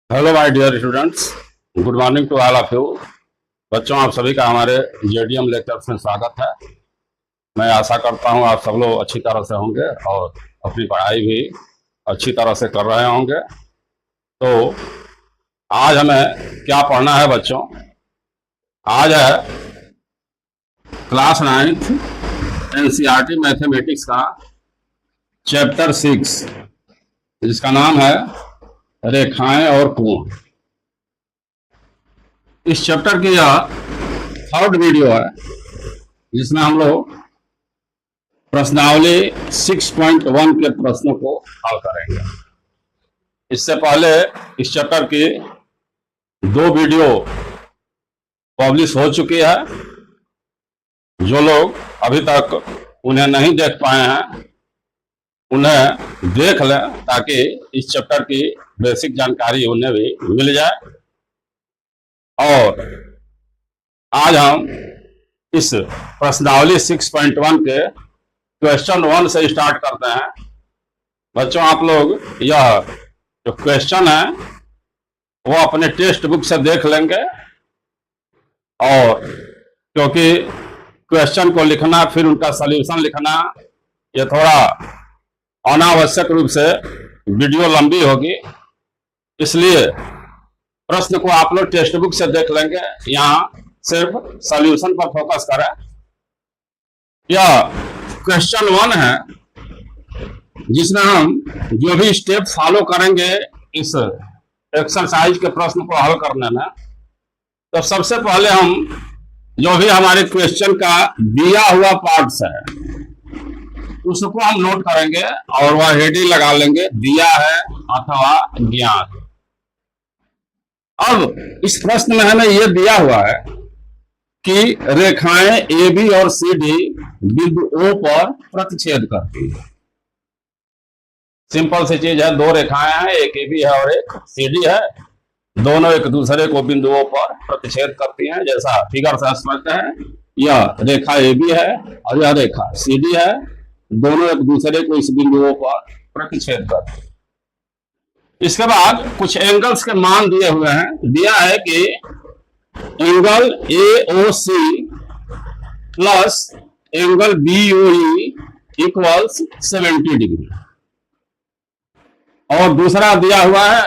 Hello my dear students, good morning to all of you. बच्चों, आप सभी का हमारे जेडीएम लेक्चर्स में स्वागत है। मैं आशा करता हूं आप सब लोग अच्छी तरह से होंगे और अपनी पढ़ाई भी अच्छी तरह से कर रहे होंगे। तो आज हमें क्या पढ़ना है बच्चों? आज है क्लास 9th एनसीईआरटी मैथमेटिक्स का चैप्टर 6, जिसका नाम है रेखाएं और कोण। इस चैप्टर की यह थर्ड वीडियो है, जिसमें हम लोग प्रश्नावली 6.1 के प्रश्नों को हल करेंगे। इससे पहले इस चैप्टर की 2 वीडियो पब्लिश हो चुकी है। जो लोग अभी तक उन्हें नहीं देख पाए हैं, उन्हें देख लें, ताकि इस चैप्टर की बेसिक जानकारी उन्हें भी मिल जाए। और आज हम इस प्रश्नावली 6.1 के क्वेश्चन 1 से स्टार्ट करते हैं। बच्चों, आप लोग यह जो क्वेश्चन है वो अपने टेक्स्ट बुक से देख लेंगे, और क्योंकि क्वेश्चन को लिखना फिर उनका सॉल्यूशन लिखना ये थोड़ा अनावश्यक रूप से वीडियो लंबी होगी, इसलिए प्रश्न को आप लोग टेक्स्ट बुक से देख लेंगे। यहाँ सिर्फ सॉल्यूशन पर फोकस करें। यह क्वेश्चन 1 है, जिसमें हम जो भी स्टेप फॉलो करेंगे इस एक्सरसाइज के प्रश्न को हल करने में, तो सबसे पहले हम जो भी हमारे क्वेश्चन का दिया हुआ पार्ट्स है उसको हम नोट करेंगे और वह हेडिंग लगा लेंगे, दिया है अथवा ज्ञात। अब इस प्रश्न में हमें यह दिया हुआ है कि रेखाएं ए बी और सी डी बिंदु ओ पर प्रतिच्छेद करती है। सिंपल सी चीज है, 2 रेखाएं हैं, एक ए बी है और एक सी डी है। दोनों एक दूसरे को बिंदुओं पर प्रतिच्छेद करती हैं। जैसा फिगर से स्पष्ट है, यह रेखा ए बी है और यह रेखा सी डी है। दोनों एक दूसरे को इस बिंदुओं पर प्रतिच्छेद करते हैं। इसके बाद कुछ एंगल्स के मान दिए हुए हैं। दिया है कि angle AOC plus angle BOE equals 70 degree, और दूसरा दिया हुआ है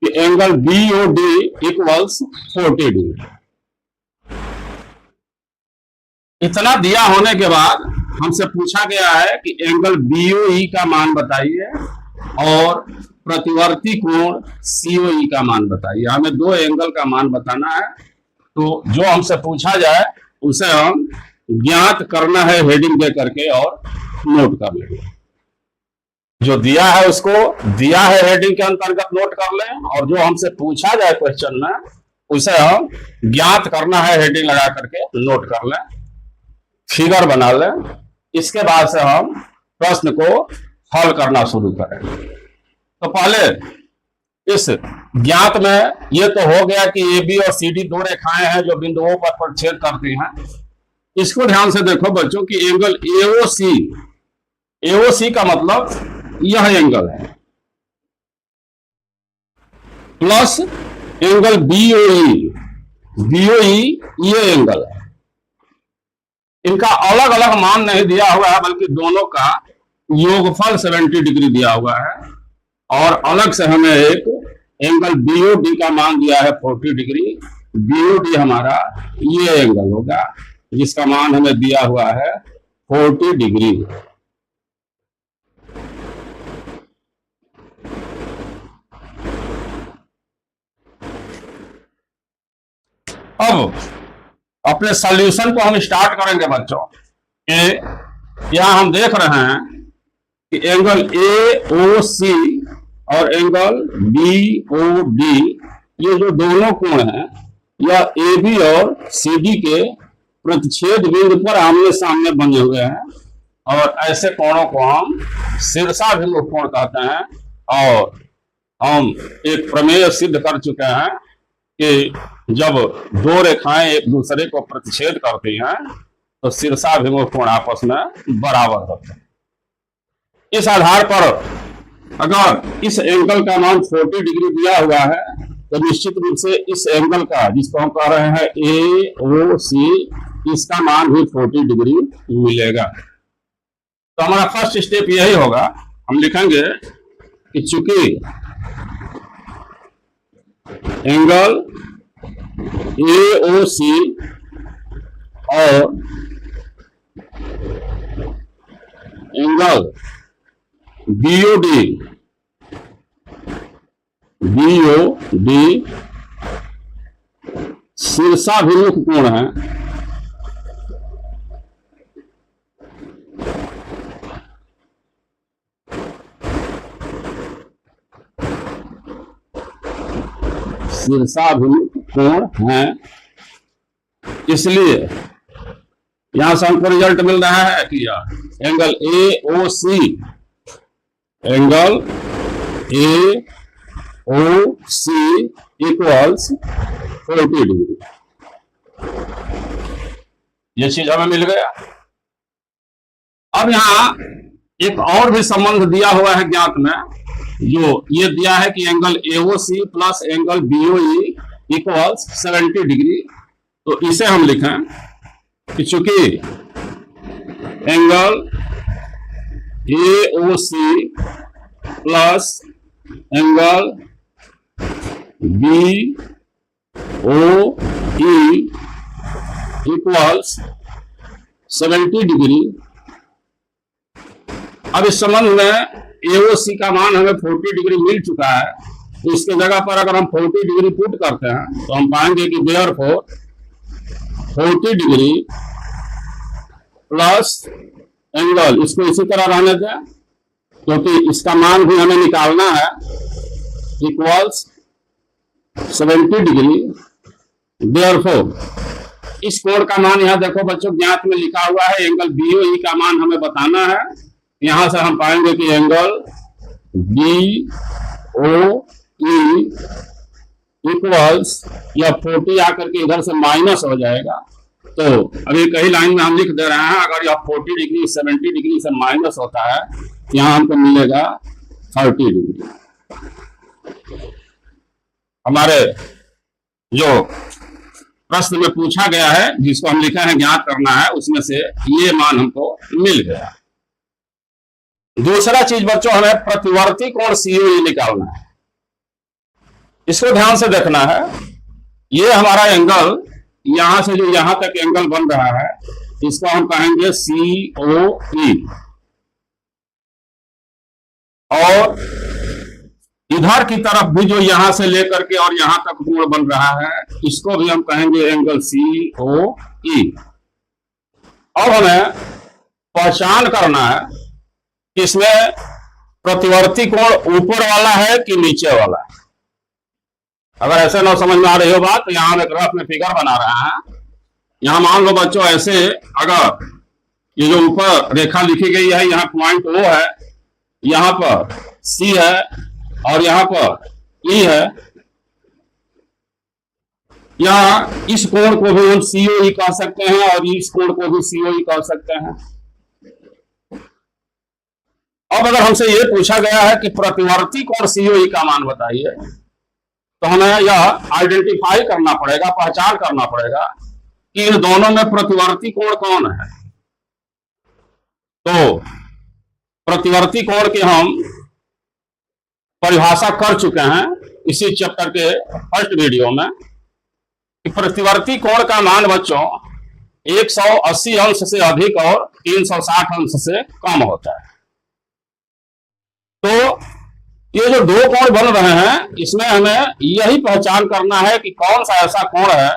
कि एंगल BOD इक्वल्स 40 डिग्री। इतना दिया होने के बाद हमसे पूछा गया है कि एंगल BOE का मान बताइए और प्रतिवर्ती कोण COE का मान बताइए। हमें 2 एंगल का मान बताना है, तो जो हमसे पूछा जाए उसे हम ज्ञात करना है हेडिंग दे करके और नोट कर लेंगे। जो दिया है उसको दिया है हेडिंग के अंतर्गत नोट कर लें, और जो हमसे पूछा जाए क्वेश्चन में उसे हम ज्ञात करना है हेडिंग लगा करके नोट कर लें, फिगर बना लें। इसके बाद से हम प्रश्न को हल करना शुरू करेंगे। तो पहले इस ज्ञात में यह तो हो गया कि ए बी और सी डी 2 रेखाएं हैं जो बिंदुओं पर प्रतिच्छेद करती हैं। इसको ध्यान से देखो बच्चों कि एंगल AOC का मतलब यह एंगल है, प्लस एंगल BOE ये एंगल है। इनका अलग अलग मान नहीं दिया हुआ है, बल्कि दोनों का योगफल 70 डिग्री दिया हुआ है, और अलग से हमें एक एंगल BOD का मान दिया है 40 डिग्री। BOD हमारा ये एंगल होगा जिसका मान हमें दिया हुआ है 40 डिग्री। अब अपने सॉल्यूशन को हम स्टार्ट करेंगे बच्चों। यहां हम देख रहे हैं कि एंगल AOC और एंगल BOD ये जो दोनों कोण हैं, यह AB और CD के प्रतिच्छेद बिंदु पर आमने सामने बने हुए हैं, और ऐसे कोणों को हम शीर्षाभिमुख कोण कहते हैं। और हम एक प्रमेय सिद्ध कर चुके हैं कि जब 2 रेखाएं एक दूसरे को प्रतिच्छेद करती हैं तो शीर्षाभिमुख कोण आपस में बराबर होते हैं। इस आधार पर अगर इस एंगल का मान 40 डिग्री दिया हुआ है तो निश्चित रूप से इस एंगल का, जिसको हम कह रहे हैं ए ओ सी, इसका मान भी 40 डिग्री मिलेगा। तो हमारा फर्स्ट स्टेप यही होगा, हम लिखेंगे कि चूंकि एंगल ए ओ सी और एंगल बीओडी शीर्षाभिमुख कोण है, शीर्षाभिमुख कोण है। इसलिए यहां से हमको रिजल्ट मिल रहा है कि angle A O C, angle A O C equals 40 degree. ये चीज हमें मिल गया। अब यहां एक और भी संबंध दिया हुआ है ज्ञात में, जो ये दिया है कि angle AOC plus angle BOE equals 70 degree. तो इसे हम लिखें कि चूंकि angle AOC plus angle B O E equals 70 degree. अब इस संबंध में एओसी का मान हमें 40 डिग्री मिल चुका है, तो इसके जगह पर अगर हम 40 डिग्री पुट करते हैं तो हम पाएंगे कि देयरफॉर 40 डिग्री प्लस एंगल, इसको इसी तरह रहने दें क्योंकि इसका मान भी हमें निकालना है, इक्वल्स 70 डिग्री। देयरफॉर इस कोण का मान यहां देखो बच्चों ज्ञात में लिखा हुआ है, एंगल बीओई का मान हमें बताना है। यहां से हम पाएंगे कि angle B O E equals, यह 40 आकर के इधर से माइनस हो जाएगा। तो अभी कई लाइन में हम लिख दे रहे हैं, अगर यह 40 डिग्री 70 डिग्री से माइनस होता है तो यहां हमको मिलेगा 30 डिग्री। हमारे जो प्रश्न में पूछा गया है, जिसको हम लिखे हैं ज्ञात करना है, उसमें से ये मान हमको मिल गया। दूसरा चीज बच्चों, हमें प्रतिवर्ती कोण सीओई निकालना है। इसको ध्यान से देखना है। ये हमारा एंगल यहां से जो यहां तक एंगल बन रहा है, इसको हम कहेंगे सीओई, और इधर की तरफ भी जो यहां से लेकर के और यहां तक कोण बन रहा है, इसको भी हम कहेंगे एंगल सीओई। अब हमें पहचान करना है कि इसमें प्रतिवर्ती कोण ऊपर वाला है कि नीचे वाला है। अगर ऐसे ना समझ में आ रही हो बात, तो यहां हम एक रफ में फिगर बना रहे हैं। यहां मान लो बच्चों ऐसे, अगर ये जो ऊपर रेखा लिखी गई है, यहाँ पॉइंट ओ है, यहां पर सी है और यहां पर ई है, या इस कोण को भी हम सीओई कह सकते हैं और इस कोण को भी सीओई कह सकते हैं। अब अगर हमसे ये पूछा गया है कि प्रतिवर्ती कोण सीओई का मान बताइए, तो हमें यह आइडेंटिफाई करना पड़ेगा, पहचान करना पड़ेगा कि इन दोनों में प्रतिवर्ती कोण कौन है। तो प्रतिवर्ती कोण की हम परिभाषा कर चुके हैं इसी चैप्टर के फर्स्ट वीडियो में, कि प्रतिवर्ती कोण का मान बच्चों 180 अंश से अधिक और 360 अंश से कम होता है। तो ये जो दो कोण बन रहे हैं, इसमें हमें यही पहचान करना है कि कौन सा ऐसा कोण है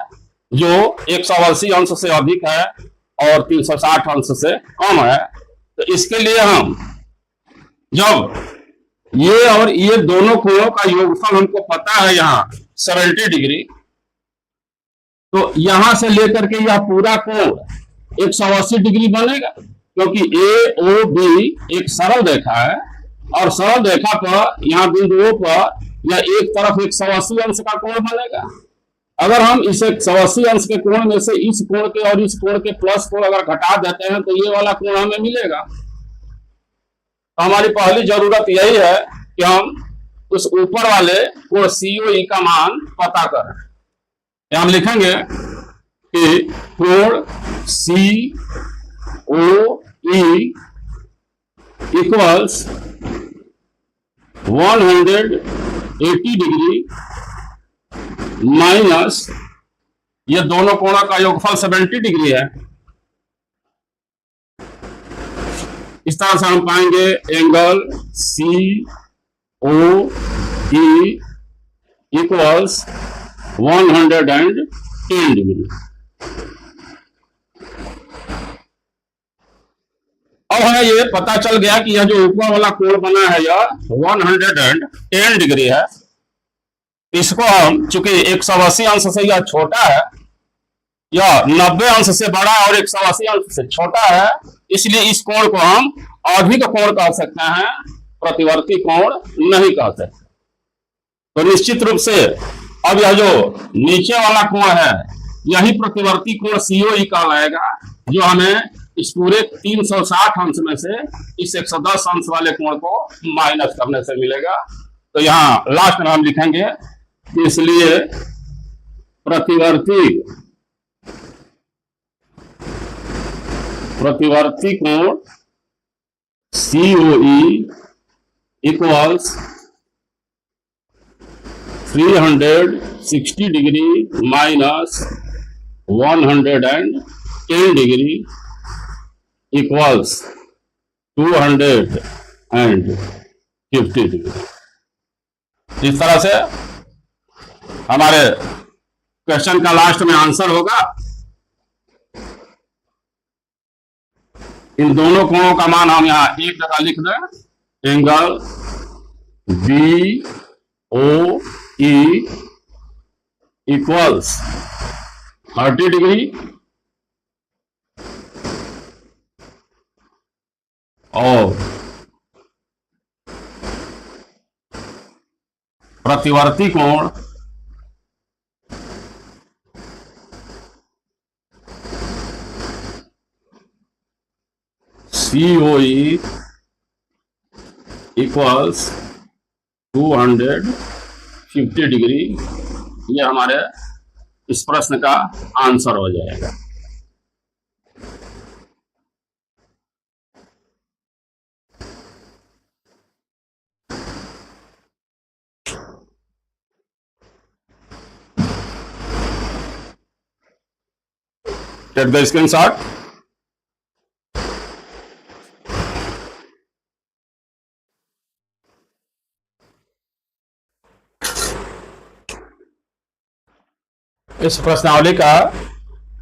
जो 180 अंश से अधिक है और 360 अंश से कम है। तो इसके लिए हम जब ये और ये दोनों कोणों का योगफल हमको पता है यहाँ 70 डिग्री, तो यहां से लेकर के यह पूरा कोण 180 डिग्री बनेगा, क्योंकि ए ओ बी एक सरल रेखा है और सरल रेखा पर यहाँ बिंदुओं पर या एक तरफ 180 अंश का कोण बनेगा। अगर हम इस 180 अंश के कोण में से इस कोण के और इस कोण के प्लस को अगर घटा देते हैं तो ये वाला कोण हमें मिलेगा। तो हमारी पहली जरूरत यही है कि हम उस ऊपर वाले कोण COE का मान पता करें। यहां हम लिखेंगे कि कोण COE इक्वल्स 180 डिग्री माइनस ये दोनों कोणों का योगफल 70 डिग्री है। इस तरह से हम पाएंगे एंगल COE इक्वल्स 110 डिग्री। अब हमें ये पता चल गया कि यह जो ऊपर वाला कोण बना है यह 110 डिग्री है। इसको हम चूंकि 180 अंश से यह छोटा है, यह 90 अंश से बड़ा और 180 अंश से छोटा है, इसलिए इस कोण को हम अधिक कोण कह सकते हैं, प्रतिवर्ती कोण नहीं कह सकते। तो निश्चित रूप से अब यह जो नीचे वाला कोण है यही प्रतिवर्ती कोण COE कहलाएगा, जो हमें इस पूरे 360 अंश में से इस 110 अंश वाले कोण को माइनस करने से मिलेगा। तो यहां लास्ट में हम लिखेंगे कि इसलिए प्रतिवर्ती कोण COE equals 360 degree minus 110 degree equals 250 degree. इस तरह से हमारे क्वेश्चन का लास्ट में आंसर होगा। इन दोनों कोणों का मान हम यहां एक जगह लिख दें, एंगल BOE इक्वल्स 30 डिग्री और प्रतिवर्ती कोण COE इक्वल्स 250 डिग्री। ये हमारे इस प्रश्न का आंसर हो जाएगा। Take the screenshot. इस प्रश्नावली का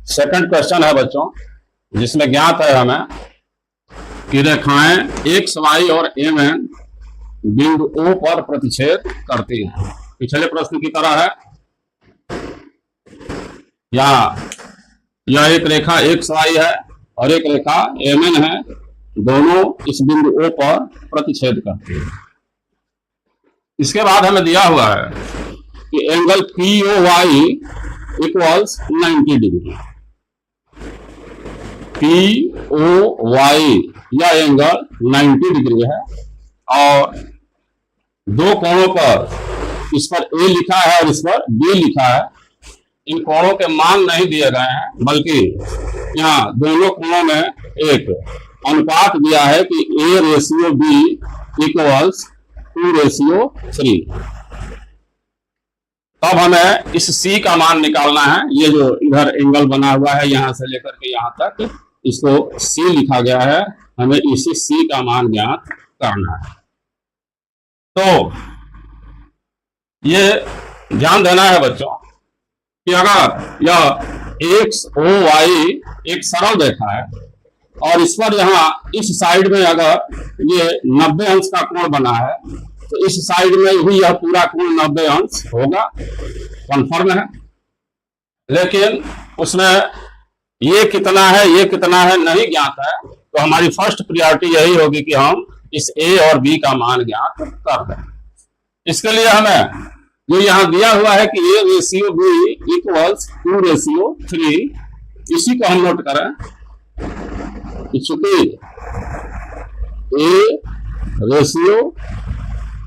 सेकंड क्वेश्चन है बच्चों, जिसमें ज्ञात है हमें कि रेखाएं x, y और MN बिंदु O पर प्रतिच्छेद करती हैं। पिछले प्रश्न की तरह है, यहाँ यह एक रेखा XY है और एक रेखा MN है, दोनों इस बिंदु O पर प्रतिच्छेद करती है। इसके बाद हमें दिया हुआ है कि angle POY equals 90 degree. POY यह एंगल 90 डिग्री है और दो कोणों पर, इस पर A लिखा है और इस पर B लिखा है। इन कोणों के मान नहीं दिए गए हैं, बल्कि यहाँ दोनों कोणों में एक अनुपात दिया है कि A/B इक्वल्स 2/3। तब हमें इस C का मान निकालना है। ये जो इधर एंगल बना हुआ है यहां से लेकर के यहां तक, इसको C लिखा गया है, हमें इसी C का मान ज्ञात करना है। तो ये ध्यान देना है बच्चों कि अगर यह XOY एक सरल रेखा है और इस पर यहाँ इस साइड में अगर ये 90 अंश का कोण बना है, तो इस साइड में भी यह पूरा कोण 90 अंश होगा, कन्फर्म है। लेकिन उसमें ये कितना है नहीं ज्ञात है, तो हमारी फर्स्ट प्रायोरिटी यही होगी कि हम इस A और B का मान ज्ञात कर दें। इसके लिए हमें जो यहाँ दिया हुआ है कि A/B इक्वल्स 2/3, इसी को हम नोट करें। चूंकि A/B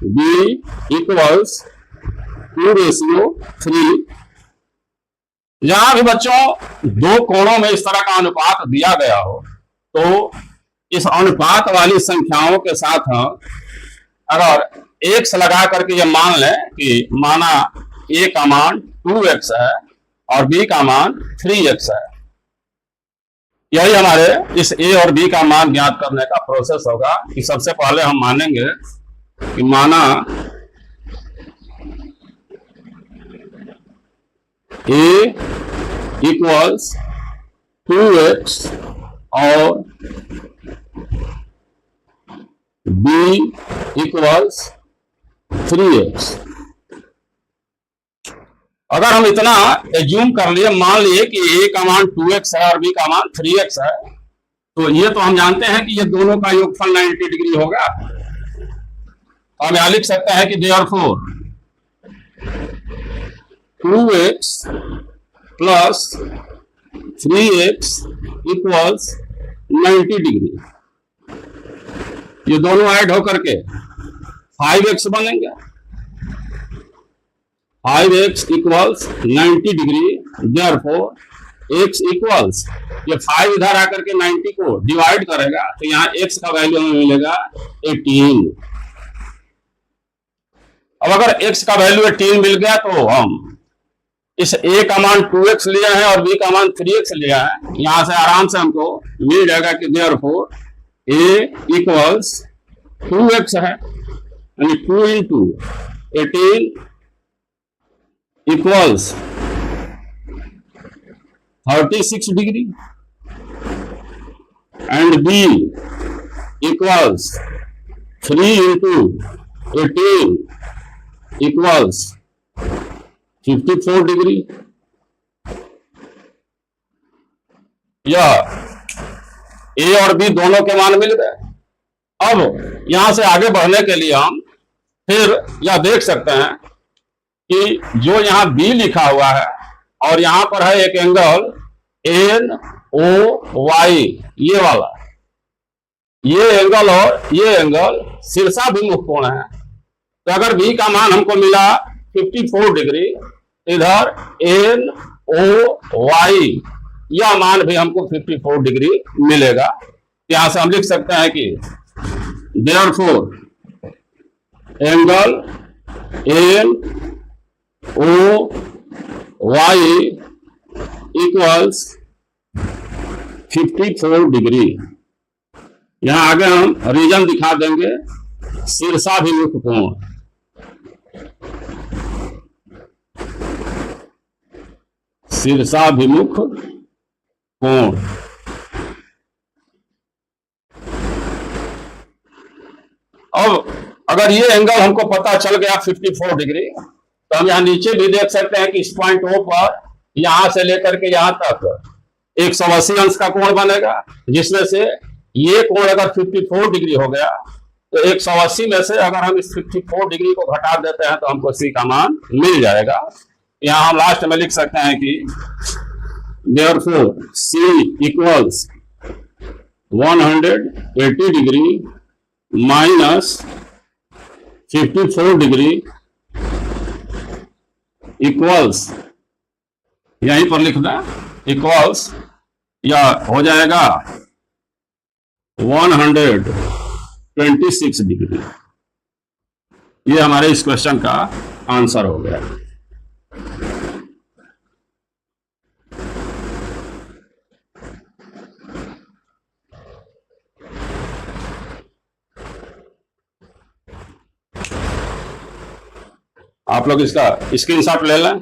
बी इक्वल्स 2:3। जहां भी बच्चों दो कोणों में इस तरह का अनुपात दिया गया हो तो इस अनुपात वाली संख्याओं के साथ हम अगर x लगा करके ये मान लें कि माना a का मान 2x है और b का मान 3x है, यही हमारे इस a और b का मान ज्ञात करने का प्रोसेस होगा। कि सबसे पहले हम मानेंगे कि माना a इक्वल्स 2x और b इक्वल्स 3x। अगर हम इतना एज्यूम कर लिए, मान लिए कि a का मान 2x है और b का मान 3x है, तो ये तो हम जानते हैं कि ये दोनों का योगफल 90 डिग्री होगा। तो हम यहां लिख सकते हैं कि therefore 2x plus 3x equals 90 degree. ये दोनों ऐड होकर के 5x बनेंगे। 5x equals 90 degree. Therefore x equals, ये 5 इधर आकर के 90 को डिवाइड करेगा तो यहाँ x का वैल्यू हमें मिलेगा 18। अब अगर x का वैल्यू 18 मिल गया तो हम इस a का मान 2x लिया है और b का मान 3x लिया है, यहां से आराम से हमको मिल जाएगा कि देयरफॉर a इक्वल्स 2x है, यानी 2 into 18 equals 36 degree and b equals 3 into 18 equals 54 degree. यह a और b दोनों के मान मिल गए। अब यहां से आगे बढ़ने के लिए हम फिर यह देख सकते हैं कि जो यहाँ b लिखा हुआ है और यहां पर है एक एंगल NOY, ये वाला, ये एंगल और ये एंगल शीर्षाभिमुख कोण है। तो अगर b का मान हमको मिला 54 डिग्री, इधर NOY यह मान भी हमको 54 डिग्री मिलेगा। यहां से हम लिख सकते हैं कि therefore angle NOY equals 54 degree. यहां आगे हम रीजन दिखा देंगे, शीर्षाभिमुख कोण। शीर्षाभिमुख कोण। अब अगर ये एंगल हमको पता चल गया 54 डिग्री, तो हम यहाँ नीचे भी देख सकते हैं कि इस पॉइंट O पर यहां से लेकर के यहां तक 180 अंश का कोण बनेगा, जिसमें से ये कोण अगर 54 डिग्री हो गया तो 180 में से अगर हम इस 54 डिग्री को घटा देते हैं तो हमको C का मान मिल जाएगा। यहां हम लास्ट में लिख सकते हैं कि therefore C equals 180 degree minus 54 degree equals, यहीं पर लिखना, इक्वल्स या हो जाएगा 126 डिग्री। ये हमारे इस क्वेश्चन का आंसर हो गया। आप लोग इसका स्क्रीनशॉट ले लें।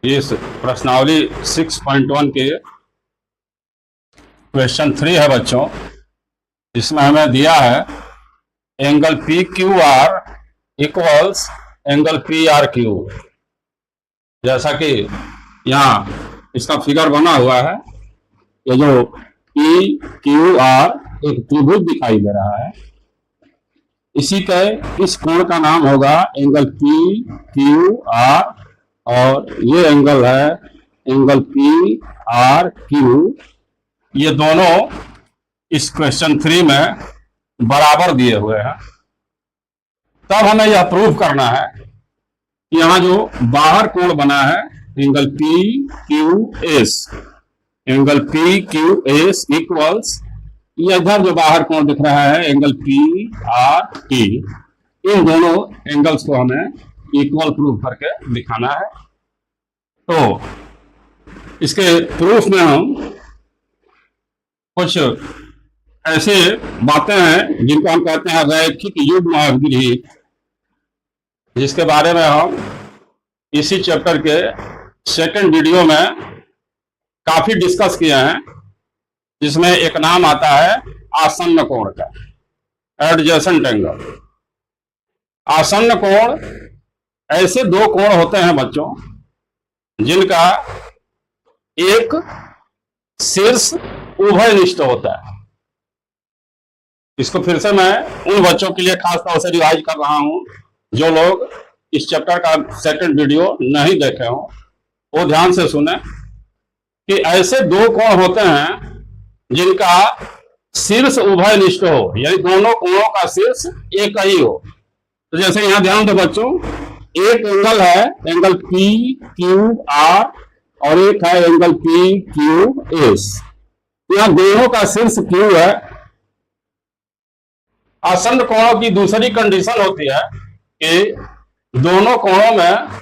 इस प्रश्नावली 6.1 के क्वेश्चन 3 है बच्चों, इसमें हमें दिया है angle PQR equals angle PRQ। जैसा कि यहाँ इसका फिगर बना हुआ है, ये जो PQR एक त्रिभुज दिखाई दे रहा है, इसी के इस कोण का नाम होगा एंगल पी क्यू आर, और ये एंगल है एंगल पी आर क्यू। ये दोनों इस क्वेश्चन 3 में बराबर दिए हुए हैं। तब हमें यह प्रूव करना है कि यहाँ जो बाहर कोण बना है angle P Q S, angle P Q S equals ये इधर जो बाहर कोण दिख रहा है एंगल पी आर टी, इन दोनों एंगल्स को हमें इक्वल प्रूव करके दिखाना है। तो इसके प्रूफ में हम कुछ ऐसे बातें हैं जिनको हम कहते हैं रैखिक युग्म अभिगृहीत, जिसके बारे में हम इसी चैप्टर के सेकंड वीडियो में काफी डिस्कस किए हैं, जिसमें एक नाम आता है आसन्न कोण का, एडजेसेंट एंगल। आसन्न कोण ऐसे दो कोण होते हैं बच्चों जिनका एक शीर्ष उभयनिष्ठ होता है। इसको फिर से मैं उन बच्चों के लिए खास तौर से रिवाइज कर रहा हूं जो लोग इस चैप्टर का सेकंड वीडियो नहीं देखे हो, वो ध्यान से सुने कि ऐसे दो कोण होते हैं जिनका शीर्ष उभयनिष्ठ हो, यानी दोनों कोणों का शीर्ष एक ही हो। तो जैसे यहां ध्यान दो बच्चों, एक एंगल है एंगल पी क्यू आर और एक है एंगल पी क्यू एस। यहां दोनों का शीर्ष क्यू है। आसन्न कोणों की दूसरी कंडीशन होती है कि दोनों कोणों में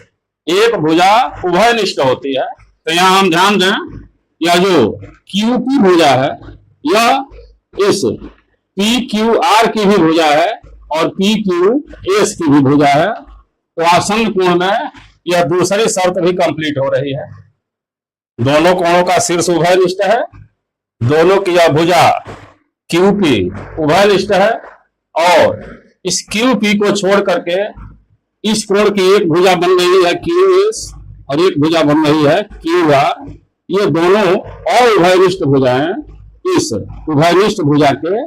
एक भुजा उभयनिष्ठ होती है। तो यहां हम ध्यान दें, या जो क्यू पी भुजा है यह इस पी क्यू आर की भी भुजा है और पी क्यू एस की भी भुजा है। तो आसन्न कोण में यह दूसरी शर्त भी कंप्लीट हो रही है। दोनों कोणों का शीर्ष उभयनिष्ठ है, दोनों की यह भुजा क्यू पी उभयनिष्ठ है, और इस क्यू पी को छोड़ करके इस कोण की एक भुजा बन रही है क्यू एस और एक भुजा बन रही है क्यू आर। ये दोनों अउभयनिष्ठ भुजाएं इस उभयनिष्ठ भुजा के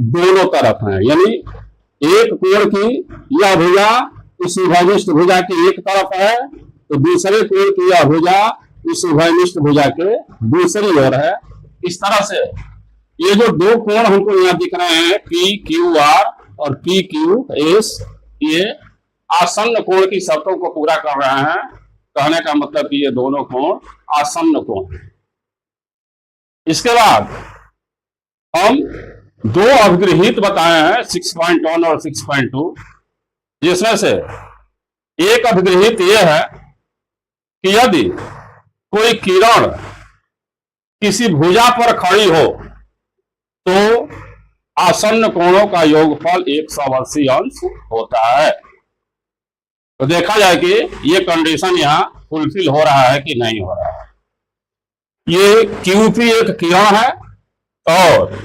दोनों तरफ हैं, यानी एक कोण की यह भुजा इस उभयनिष्ठ भुजा के एक तरफ है, तो दूसरे कोण की यह भुजा इस उभयनिष्ठ भुजा के दूसरी ओर है। इस तरह से ये जो दो कोण हमको यहाँ दिख रहे हैं पी क्यू आर और पी क्यू एस, ये आसन्न कोण की शर्तों को पूरा कर रहे हैं। कहने का मतलब कि ये दोनों कोण आसन्न कोण हैं। इसके बाद हम दो अभिगृहीत बताए हैं 6.1 और 6.2, जिसमें से एक अभिगृहीत यह है कि यदि कोई किरण किसी भुजा पर खड़ी हो तो आसन्न कोणों का योगफल 180 अंश होता है। तो देखा जाए कि ये कंडीशन यहाँ फुलफिल हो रहा है कि नहीं हो रहा है। ये क्यूपी एक किरण है और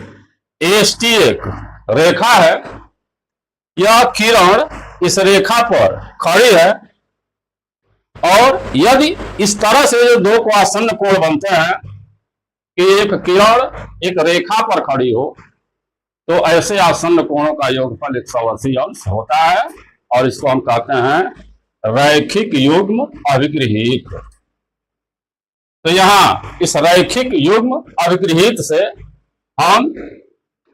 एसटी एक रेखा है। यह किरण इस रेखा पर खड़ी है, और यदि इस तरह से जो दो को आसन्न कोण बनते हैं कि एक किरण एक रेखा पर खड़ी हो, तो ऐसे आसन्न कोणों का योगफल 180 अंश होता है, और इसको हम कहते हैं रैखिक युग्म अभिगृहीत। तो यहां इस रैखिक युग्म अभिगृहीत से हम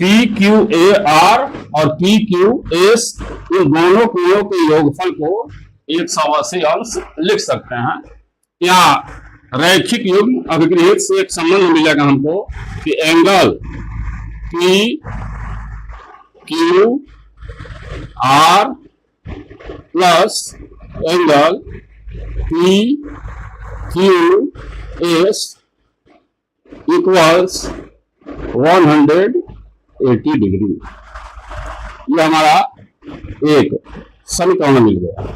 पी क्यू ए आर और पी क्यू एस इन दोनों कोणों के योगफल को 180 अंश लिख सकते हैं। यहाँ रैखिक युग्म अभिगृहीत से एक संबंध मिलेगा हमको कि angle P Q R plus angle P Q S equals 180 degree. ये हमारा एक समीकरण मिल गया।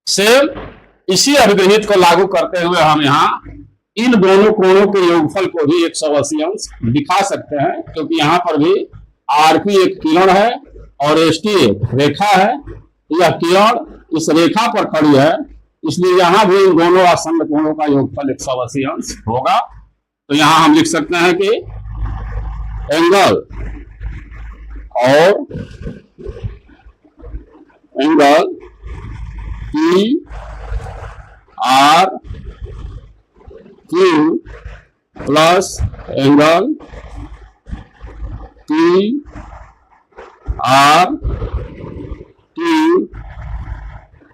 सेम इसी अभिगृहीत को लागू करते हुए हम यहाँ इन दोनों कोणों के योगफल को भी 180 अंश दिखा सकते हैं, क्योंकि यहाँ पर भी आरपी एक किरण है और एसटी एक रेखा है। यह किरण इस रेखा पर खड़ी है, इसलिए यहाँ भी इन दोनों आसन्न कोणों का योगफल 180 अंश होगा। तो यहाँ हम लिख सकते हैं कि एंगल और angle P R Q plus angle P R T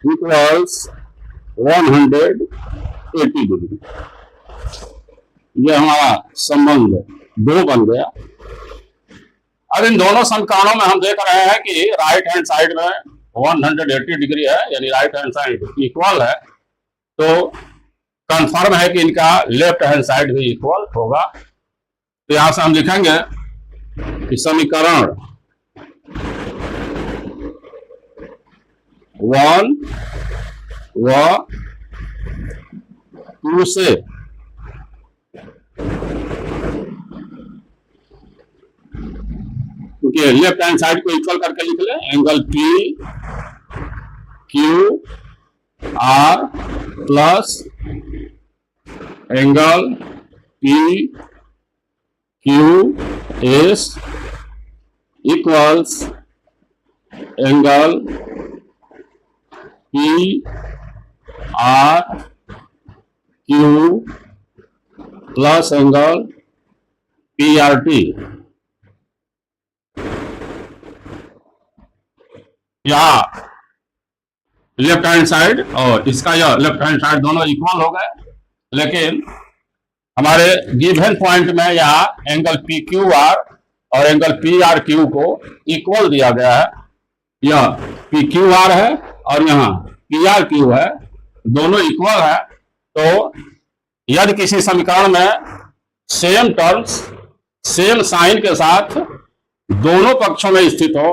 equals 180 degree. ये हमारा संबंध 2 बन गया। अब इन दोनों समीकरणों में हम देख रहे हैं कि राइट हैंड साइड में 180 डिग्री है, यानी राइट हैंड साइड इक्वल है, तो कंफर्म है कि इनका लेफ्ट हैंड साइड भी इक्वल होगा। तो यहां से हम लिखेंगे कि समीकरण 1 व 2 से क्योंकि लेफ्ट हैंड साइड को इक्वल करके लिख ले, angle P Q R plus angle P Q S equals angle P R Q plus angle P R T. यहाँ लेफ्ट हैंड साइड और इसका यह लेफ्ट हैंड साइड दोनों इक्वल हो गए, लेकिन हमारे गिवन पॉइंट में यहाँ एंगल पी क्यू आर और एंगल पी आर क्यू को इक्वल दिया गया है। यह पी क्यू आर है और यहाँ पी आर क्यू है, दोनों इक्वल है। तो यदि किसी समीकरण में सेम टर्म्स सेम साइन के साथ दोनों पक्षों में स्थित हो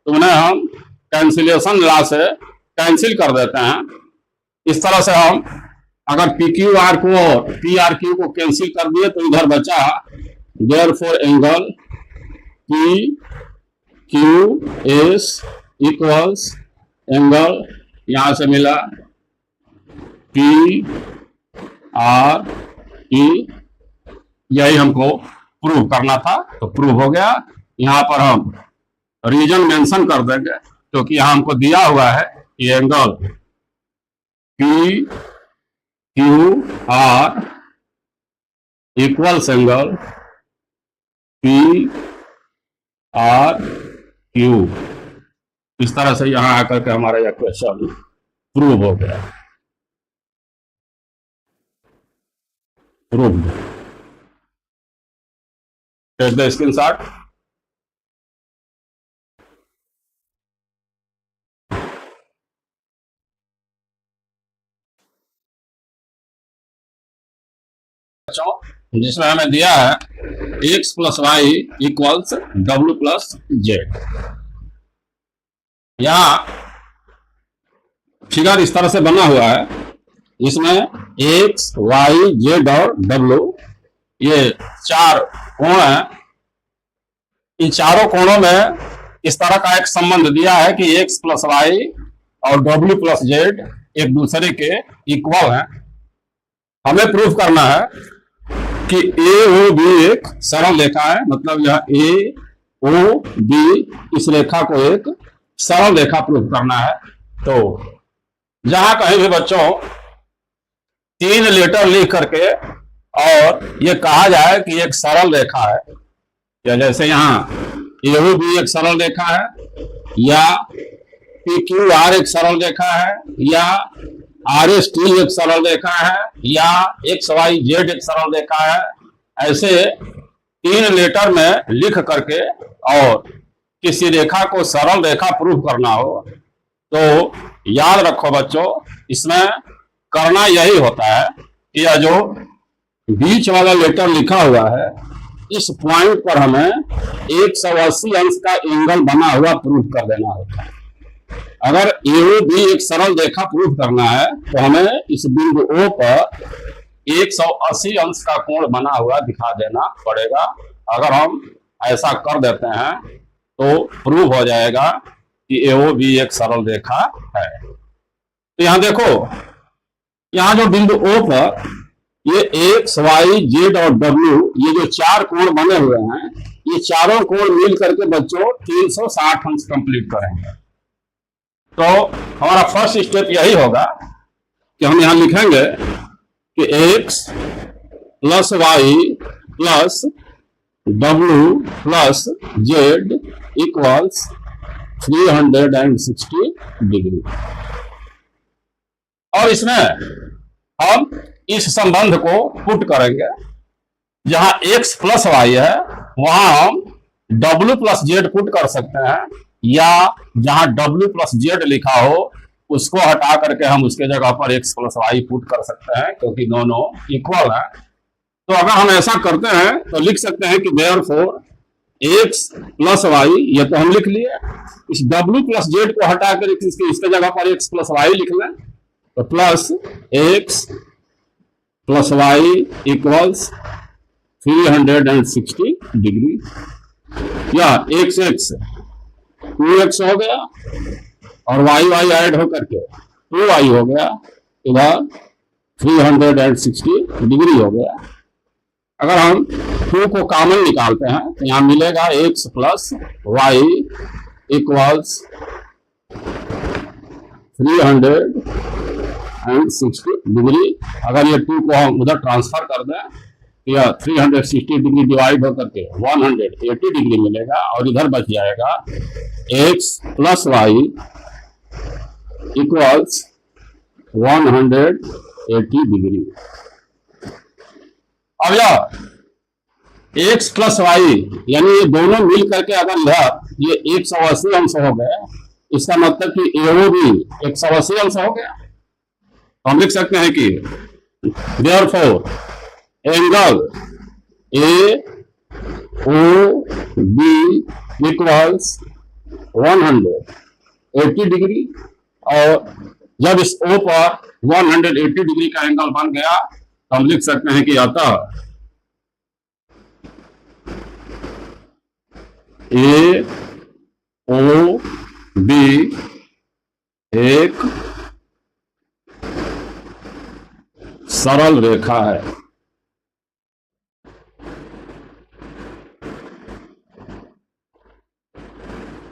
तो उन्हें हम कैंसिलेशन लॉ से कैंसिल कर देते हैं। इस तरह से हम अगर पी क्यू आर को और पी आर क्यू को कैंसिल कर दिए तो इधर बचा therefore angle P Q S equals angle, यहां से मिला पी आर टी। यही हमको प्रूव करना था, तो प्रूव हो गया। यहां पर हम रीजन मेंशन कर देंगे क्योंकि यहां हमको दिया हुआ है कि angle P Q R equals angle P R Q. इस तरह से यहां आकर के हमारा यह क्वेश्चन प्रूव हो गया। Prove take the screenshot. जिसमें हमें दिया है x प्लस वाई इक्वल्स डब्ल्यू प्लस जेड। यहां फिगर इस तरह से बना हुआ है, इसमें x y z और w ये 4 कोण हैं। इन चारों कोणों में इस तरह का एक संबंध दिया है कि x प्लस वाई और w प्लस जेड एक दूसरे के इक्वल हैं। हमें प्रूफ करना है कि ए ओ बी एक सरल रेखा है, मतलब यह ए ओ बी इस रेखा को एक सरल रेखा प्रूफ करना है। तो जहां कहीं भी बच्चों 3 लेटर लिख करके और ये कहा जाए कि एक सरल रेखा है, या जैसे यहाँ ए ओ बी एक सरल रेखा है, या पी क्यू आर एक सरल रेखा है, या आर एस टी एक सरल रेखा है, या एक्स वाई जेड एक सरल रेखा है, ऐसे 3 लेटर में लिख करके और किसी रेखा को सरल रेखा प्रूफ करना हो तो याद रखो बच्चों, इसमें करना यही होता है कि यह जो बीच वाला लेटर लिखा हुआ है इस पॉइंट पर हमें 180 अंश का एंगल बना हुआ प्रूफ कर देना होता है। अगर ए बी एक सरल रेखा प्रूफ करना है तो हमें इस बिंदु O पर 180 अंश का कोण बना हुआ दिखा देना पड़ेगा। अगर हम ऐसा कर देते हैं तो प्रूव हो जाएगा कि ए बी एक सरल रेखा है। तो यहां देखो, यहां जो बिंदु O पर ये एक्स वाई जेड और W ये जो 4 कोण बने हुए हैं, ये चारों कोण मिल करके बच्चों 360 अंश कंप्लीट करेंगे। तो हमारा फर्स्ट स्टेप यही होगा कि हम यहां लिखेंगे कि x प्लस वाई प्लस डब्ल्यू प्लस जेड इक्वल्स 360 डिग्री। और इसमें हम इस संबंध को पुट करेंगे, जहां x प्लस वाई है वहां हम w प्लस जेड पुट कर सकते हैं, या जहां w प्लस जेड लिखा हो उसको हटा करके हम उसके जगह पर x प्लस वाई पुट कर सकते हैं, क्योंकि दोनों इक्वल है। तो अगर हम ऐसा करते हैं तो लिख सकते हैं कि देयरफॉर x प्लस वाई, ये तो हम लिख लिए, इस w प्लस जेड को हटा कर इसके जगह पर x प्लस वाई लिख लें, तो plus x plus y equals 360 degree, या x 2x हो गया और वाई वाई ऐड होकर के 2y हो गया, इधर 360 डिग्री हो गया। अगर हम 2 को कॉमन निकालते हैं तो यहां मिलेगा x plus y equals 360 degree. अगर ये 2 को हम उधर ट्रांसफर कर दें, या 360 डिग्री डिवाइड होकर के 180 डिग्री मिलेगा, और इधर बच जाएगा x plus y equals 180 degree. अब यह x प्लस वाई यानी ये दोनों मिल करके अगर ये 180 अंश हो गए, इसका मतलब कि एओ भी 180 अंश हो गया। तो हम लिख सकते हैं कि therefore angle AOB equals 180 degree, और जब इस O पर 180 डिग्री का एंगल बन गया तो हम लिख सकते हैं कि अतः AOB एक सरल रेखा है।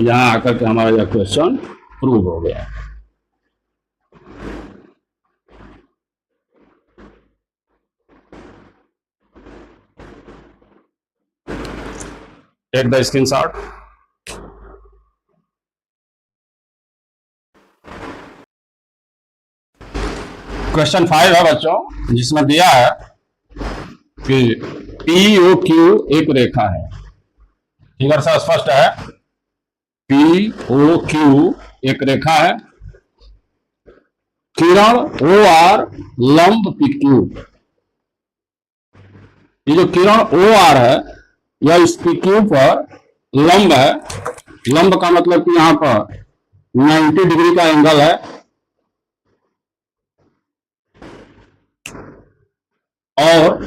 यहां आकर के हमारा यह क्वेश्चन प्रूव हो गया। Take the screenshot. क्वेश्चन 5 है बच्चों, जिसमें दिया है कि POQ एक रेखा है। फिगर से स्पष्ट है, POQ एक रेखा है, किरण OR लंब PQ। ये जो किरण OR है यह इस PQ पर लंब है। लंब का मतलब कि यहां पर 90 डिग्री का एंगल है, और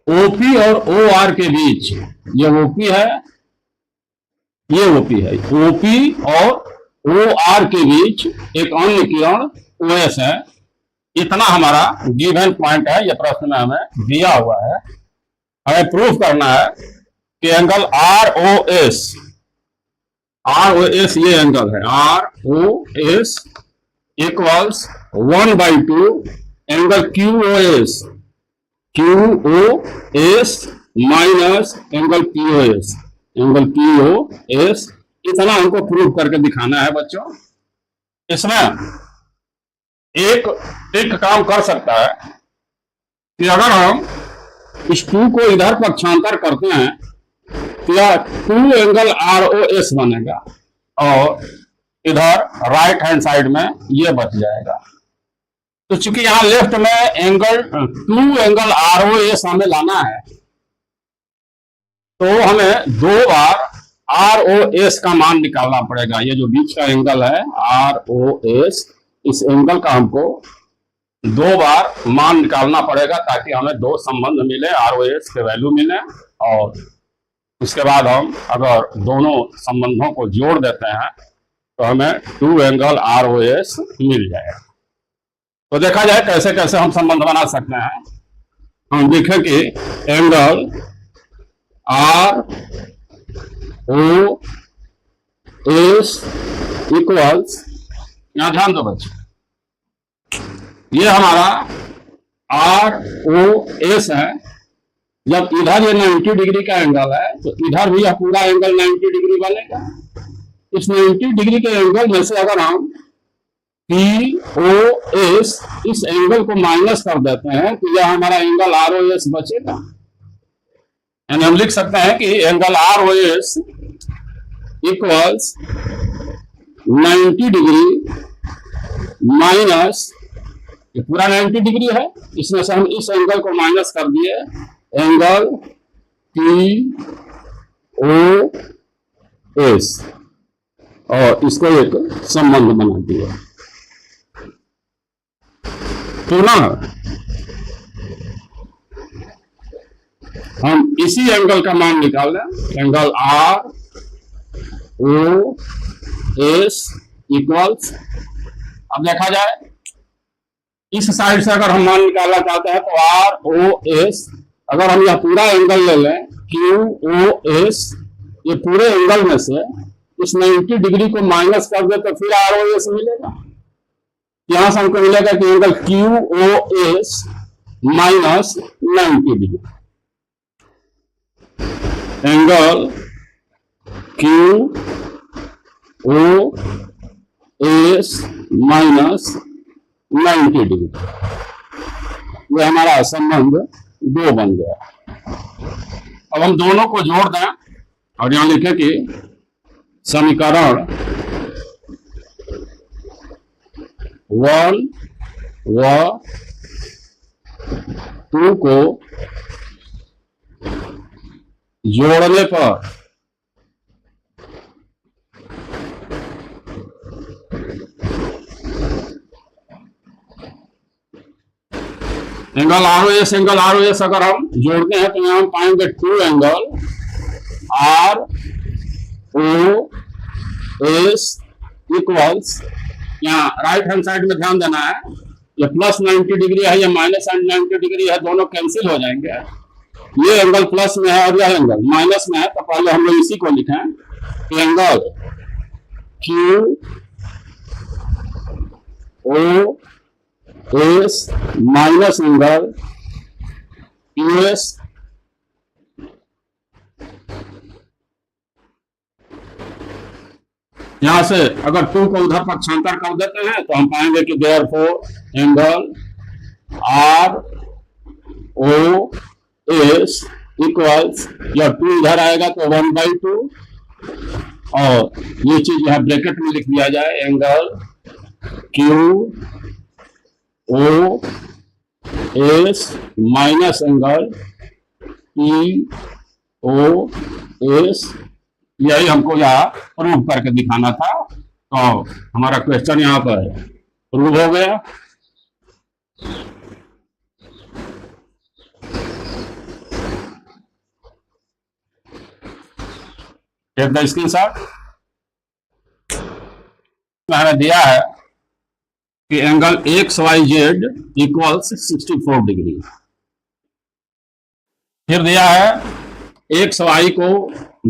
OP और OR के बीच ये OP है, ये OP है, OP और OR के बीच एक अन्य किरण OS है। इतना हमारा गिवन पॉइंट है, ये प्रश्न में हमें दिया हुआ है। हमें प्रूफ करना है कि एंगल ROS ये एंगल है, ROS equals 1/2 angle QOS minus angle POS। इतना हमको प्रूव करके दिखाना है बच्चों। इसमें एक ट्रिक काम कर सकता है कि अगर हम इस 2 को इधर पक्षांतर करते हैं तो यह 2 एंगल ROS बनेगा, और इधर राइट हैंड साइड में ये बच जाएगा। तो चूंकि यहां लेफ्ट में 2 एंगल ROS हमें लाना है, तो हमें 2 बार ROS का मान निकालना पड़ेगा। ये जो बीच का एंगल है ROS, इस एंगल का हमको 2 बार मान निकालना पड़ेगा, ताकि हमें 2 संबंध मिले, ROS के वैल्यू मिले, और उसके बाद हम अगर दोनों संबंधों को जोड़ देते हैं तो हमें 2 एंगल ROS मिल जाएगा। तो देखा जाए कैसे कैसे हम संबंध बना सकते हैं। हम देखें कि एंगल ROS इक्वल्स यहां ध्यान दो बच्चे, ये हमारा ROS है। जब इधर ये 90 डिग्री का एंगल है तो इधर भी यह पूरा एंगल 90 डिग्री बनेगा। इस 90 डिग्री के एंगल में से अगर हम POS इस एंगल को माइनस कर देते हैं तो यह हमारा एंगल ROS बचेगा। यानी हम लिख सकते हैं कि angle ROS equals 90 degree minus, ये पूरा 90 डिग्री है, इसमें से हम इस एंगल को माइनस कर दिए, एंगल POS, और इसको एक संबंध बना दिया। पुनः हम इसी एंगल का मान निकाल लें, एंगल ROS इक्वल्स, अब देखा जाए इस साइड से अगर हम मान निकालना चाहते हैं तो ROS, अगर हम यह पूरा एंगल ले लें QOS, ये पूरे एंगल में से इस 90 डिग्री को माइनस कर दे तो फिर ROS मिलेगा। यहां से हमको मिलेगा कि angle QOS minus 90 degree, angle QOS minus 90 degree, ये हमारा संबंध 2 बन गया। अब हम दोनों को जोड़ दें और यहां लिखे कि समीकरण 1 व 2 को जोड़ने पर एंगल ROS अगर हम जोड़ते हैं तो यहां हम पाएंगे 2 एंगल ROS इक्वल्स, यहाँ राइट हैंड साइड में ध्यान देना है, ये प्लस 90 डिग्री है, ये माइनस 90 डिग्री है, दोनों कैंसिल हो जाएंगे। ये एंगल प्लस में है और यह एंगल माइनस में है, तो पहले हम लोग इसी को लिखें, angle QOS minus angle QS, यहां से अगर 2 को उधर पक्षांतर कर देते हैं तो हम पाएंगे कि देयरफॉर एंगल ROS इक्वल्स, या 2 इधर आएगा तो 1/2, और ये चीज यहां ब्रैकेट में लिख दिया जाए, angle QOS minus angle POS। यही हमको यहाँ प्रूव करके दिखाना था, तो हमारा क्वेश्चन यहाँ पर प्रूव हो गया। Take the screenshot. मैंने दिया है कि एंगल XYZ इक्वल्स 64 डिग्री, फिर दिया है XY को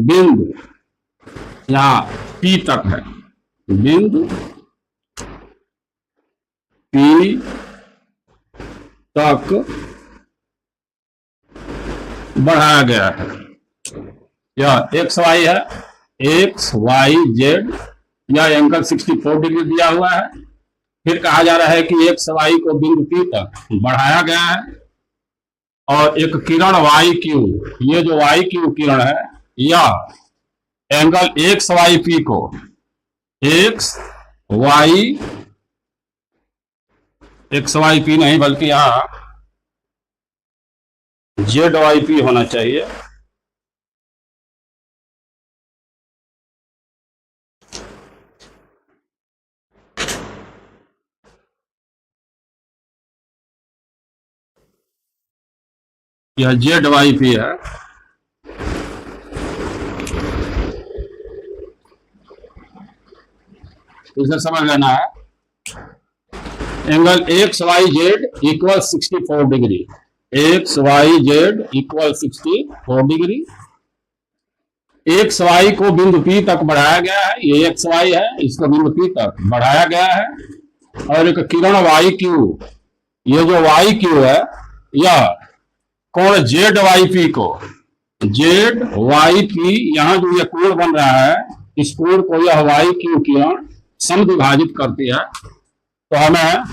बिंदु यहाँ P तक है, बिंदु P तक बढ़ाया गया है। यह XY है, XYZ, यह एंगल 64 डिग्री दिया हुआ है। फिर कहा जा रहा है कि XY को बिंदु P तक बढ़ाया गया है, और एक किरण YQ, ये जो YQ किरण है, यह एंगल XYP को XYP नहीं बल्कि यहां ZYP होना चाहिए, यह ZYP है। इसे समझ लेना है, angle XYZ equal 64 degree, XYZ equal 64 degree, X Y को बिंदु P तक बढ़ाया गया है, ये एक्स वाई है, इसको बिंदु P तक बढ़ाया गया है। और एक किरण वाई क्यू, ये जो वाई क्यू है यह कोण जेड वाई पी को, जेड वाई पी, यहां जो ये कोण बन रहा है इस कोण को यह वाई क्यू किरण समद्विभाजित करती है। तो हमें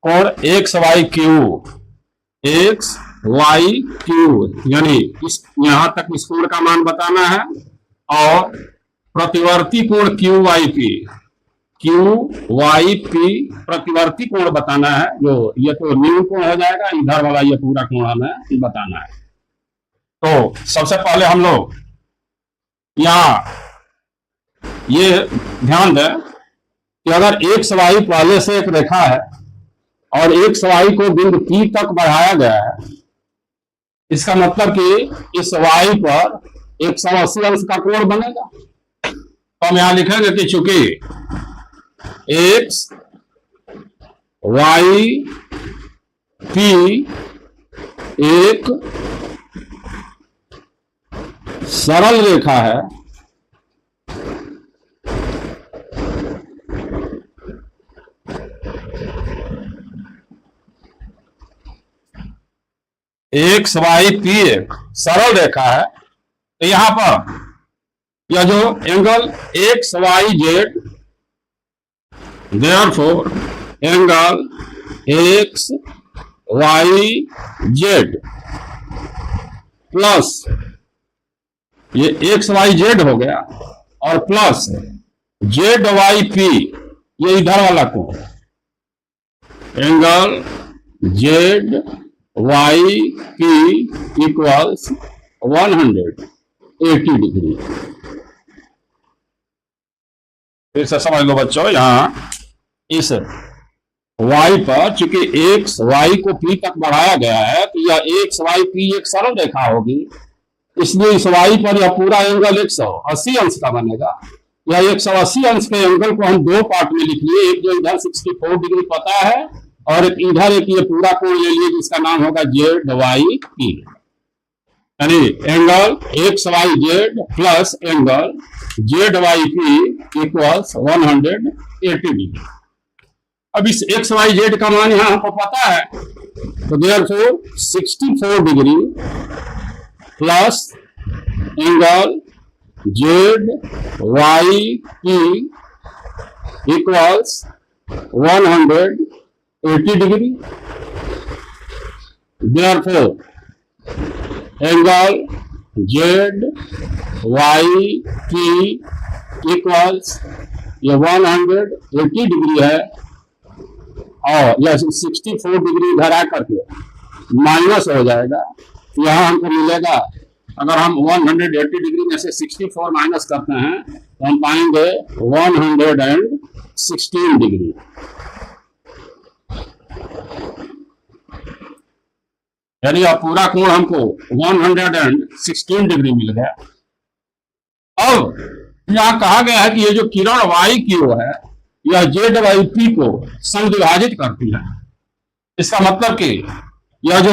कोण X Y Q, X Y Q यानी इस यहां तक इस कोण का मान बताना है। और प्रतिवर्ती कोण Q Y P, Q Y P प्रतिवर्ती कोण बताना है। जो ये तो न्यून कोण हो जाएगा, इधर वाला ये पूरा कोण हमें बताना है। तो सबसे पहले हम लोग यहां ये ध्यान दें कि अगर एक्स वाई पहले से एक रेखा है और एक्स वाई को बिंदु P तक बढ़ाया गया है, इसका मतलब कि इस वाई पर 180 अंश का कोण बनेगा। तो हम यहां लिखेंगे कि चूंकि एक्स वाई पी एक सरल रेखा है, एक्स वाई पी एक सरल रेखा है, तो यहां पर यह जो angle X Y Z, therefore angle X Y Z plus ये एक्स वाई जेड हो गया और प्लस जेड वाई पी, ये इधर वाला कोण, angle Z Y P equals 180 degree. फिर से समझ लो बच्चों, यहां इस y पर चूंकि एक्स वाई को P तक बढ़ाया गया है तो यह एक्स वाई पी एक सरल रेखा होगी, इसलिए इस y पर यह पूरा एंगल 180 अंश का बनेगा। यह 180 अंश के एंगल को हम दो पार्ट में लिख लिए, एक जो इधर 64 डिग्री पता है और एक इधर एक ये पूरा कोण ले लिए जिसका नाम होगा जेड वाई पी, यानी angle X Y Z plus angle Z Y P equals 180 degree. अब इस एक्स वाई जेड का मान यहां हमको पता है, तो therefore 64 degree plus angle Z Y P equals 180 degree. Therefore angle Z Y P equals ये 180 डिग्री है और यह 64 डिग्री इधर आकर के माइनस हो जाएगा। यहां हमको मिलेगा, अगर हम 180 डिग्री में से 64 माइनस करते हैं तो हम पाएंगे 116 डिग्री। यानी यह पूरा कोण हमको 116 डिग्री मिल गया। अब यहां कहा गया है कि ये जो किरण वाई क्यू है यह जेड वाई पी को समद्विभाजित करती है। इसका मतलब कि यह जो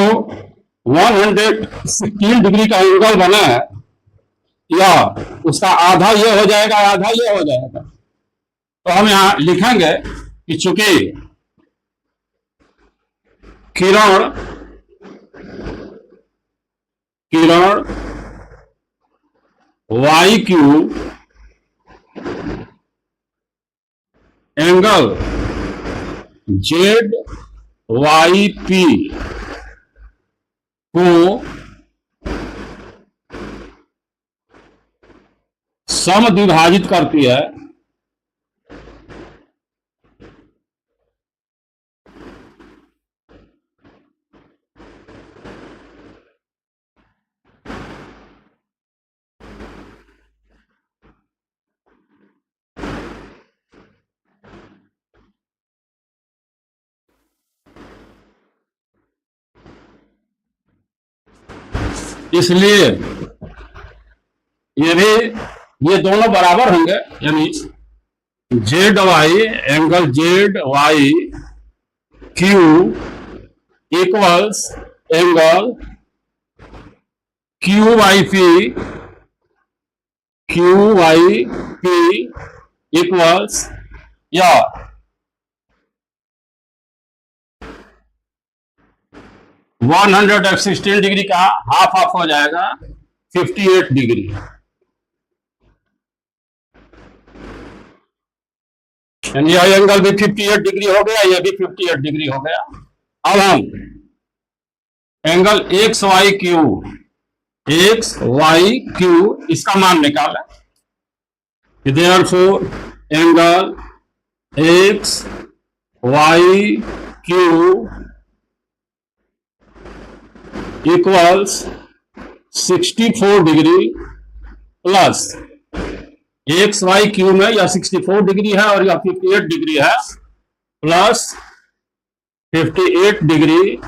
116 डिग्री का एंगल बना है यह उसका आधा ये हो जाएगा, आधा ये हो जाएगा। तो हम यहां लिखेंगे कि चूंकि किरण Y Q angle Z Y P को समद्विभाजित करती है, इसलिए ये दोनों बराबर होंगे, यानी Z Y angle Z Y Q equals angle Q Y P Q Y P equals या 116 डिग्री का हाफ हाफ हो जाएगा 58 डिग्री। यानी यह एंगल भी 58 डिग्री हो गया, यह भी 58 डिग्री हो गया। अब हम एंगल एक्स वाई क्यू इसका मान निकालें। Therefore angle X Y Q equals 64 degree plus X Y Q में यह 64 डिग्री है और यह 58 डिग्री है, प्लस 58 डिग्री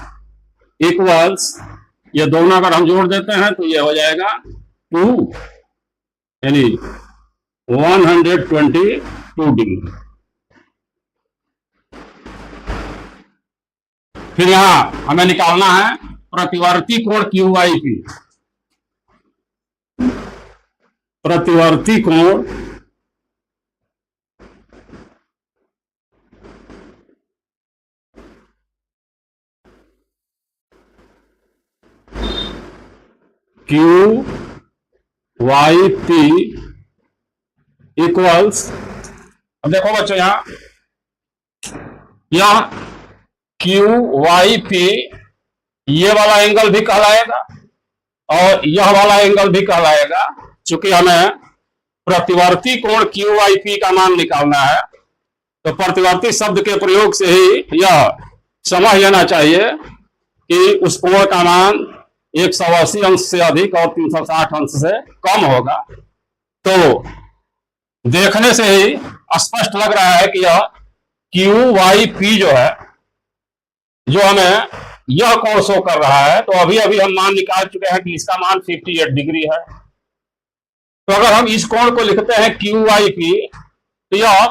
इक्वल्स, ये दोनों अगर हम जोड़ देते हैं तो ये हो जाएगा 2, यानी 122 डिग्री। फिर यहां हमें निकालना है प्रतिवर्ती कोण क्यू वाई पी। प्रतिवर्ती कोण क्यू वाई पी इक्वल्स, अब देखो बच्चों यह क्यू वाई पी ये वाला एंगल भी कहलाएगा और यह वाला एंगल भी कहलाएगा। चूंकि हमें प्रतिवर्ती कोण क्यू वाई पी का मान निकालना है तो प्रतिवर्ती शब्द के प्रयोग से ही यह समझ लेना चाहिए कि उस कोण का मान 180 अंश से अधिक और 360 अंश से कम होगा। तो देखने से ही स्पष्ट लग रहा है कि यह क्यू वाई पी जो है, जो हमें यह कोण शो कर रहा है, तो अभी अभी हम मान निकाल चुके हैं कि इसका मान 58 डिग्री है। तो अगर हम इस कोण को लिखते हैं क्यू वाई पी तो यह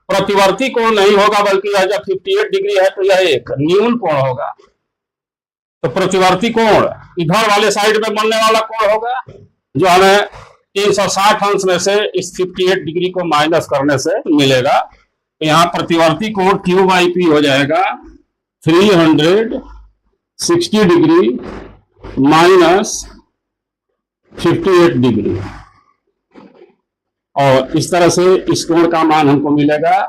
प्रतिवर्ती कोण नहीं होगा, बल्कि यह जब 58 डिग्री है तो यह एक न्यून कोण होगा। तो प्रतिवर्ती कोण इधर वाले साइड में बनने वाला कोण होगा, जो हमें 360 अंश में से इस 58 डिग्री को माइनस करने से मिलेगा। तो यहाँ प्रतिवर्ती कोण क्यू वाई पी हो जाएगा 360 डिग्री माइनस 58 डिग्री, और इस तरह से इस कोण का मान हमको मिलेगा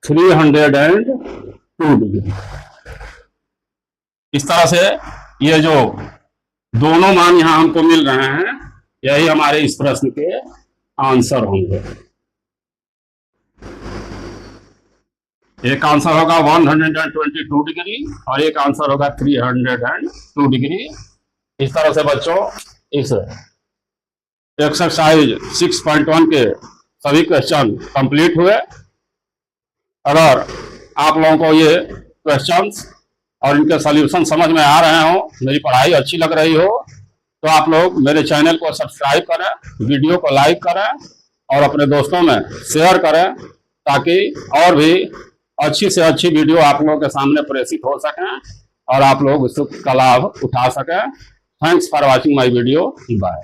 302 डिग्री। इस तरह से ये जो दोनों मान यहां हमको मिल रहे हैं, यही हमारे इस प्रश्न के आंसर होंगे। एक आंसर होगा 122 डिग्री और एक आंसर होगा 302 डिग्री। इस तरह से बच्चों इस एक्सरसाइज 6.1 के सभी क्वेश्चन कंप्लीट हुए। अगर आप लोगों को ये क्वेश्चंस और इनके सॉल्यूशन समझ में आ रहे हो, मेरी पढ़ाई अच्छी लग रही हो, तो आप लोग मेरे चैनल को सब्सक्राइब करें, वीडियो को लाइक करें और अपने दोस्तों में शेयर करें, ताकि और भी अच्छी से अच्छी वीडियो आप लोगों के सामने प्रेषित हो सकें और आप लोग उसका लाभ उठा सकें। Thanks for watching my video. Bye.